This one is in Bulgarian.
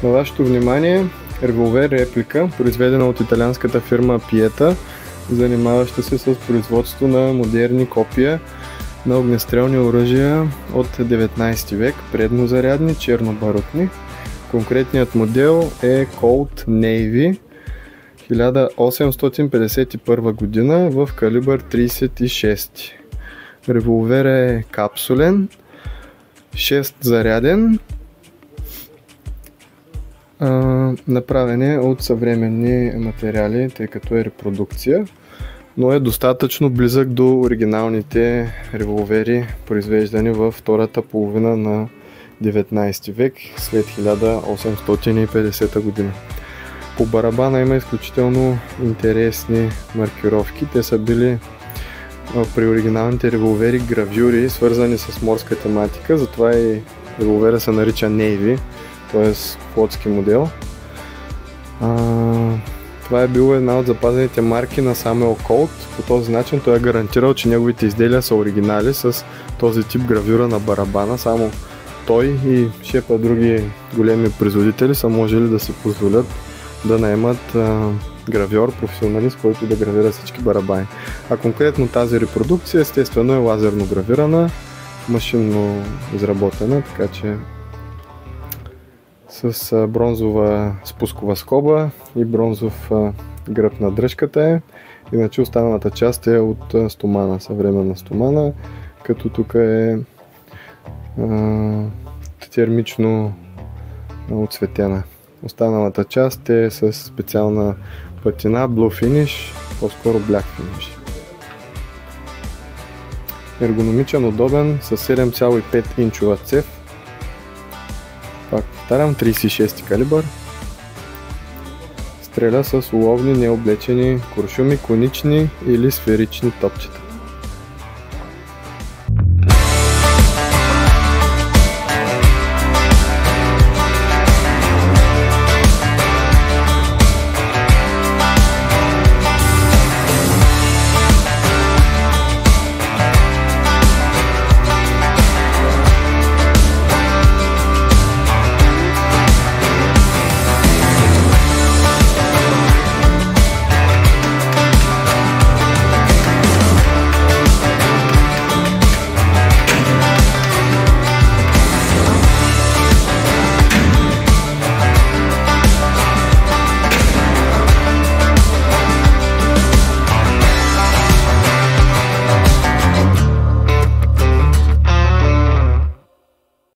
На вашето внимание револвер реплика, произведена от италианската фирма Pieta, занимаваща се с производство на модерни копия на огнестрелни оръжия от 19 век, преднозарядни, чернобарутни. Конкретният модел е Colt Navy 1851 година в калибър 36. Револвер е капсулен, 6 заряден, направен е от съвременни материали, тъй като е репродукция, но е достатъчно близък до оригиналните револвери, произвеждани във втората половина на 19 век, след 1850 година. По барабана има изключително интересни маркировки. Те са били при оригиналните револвери гравюри, свързани с морска тематика, затова и револвера се нарича Navy, т.е. флотски модел. Това е била една от запазените марки на Самуел Колт. По този начин той е гарантирал, че неговите изделия са оригинали с този тип гравюра на барабана. Само той и шепа други големи производители са можели да си позволят да наемат гравьор, професионалист, който да гравира всички барабани. А конкретно тази репродукция естествено е лазерно гравирана, машинно изработена, така че с бронзова спускова скоба и бронзов гръб на дръжката е. Иначе останалата част е от стомана, съвременна стомана, като тук е термично оцветена. Останалата част е с специална патина, Blue Finish, по-скоро Black Finish. Ергономичен, удобен, с 7,5 инчова цев. Пак повтарям, 36 калибър. Стреля с уловни необлечени куршуми, конични или сферични топчета.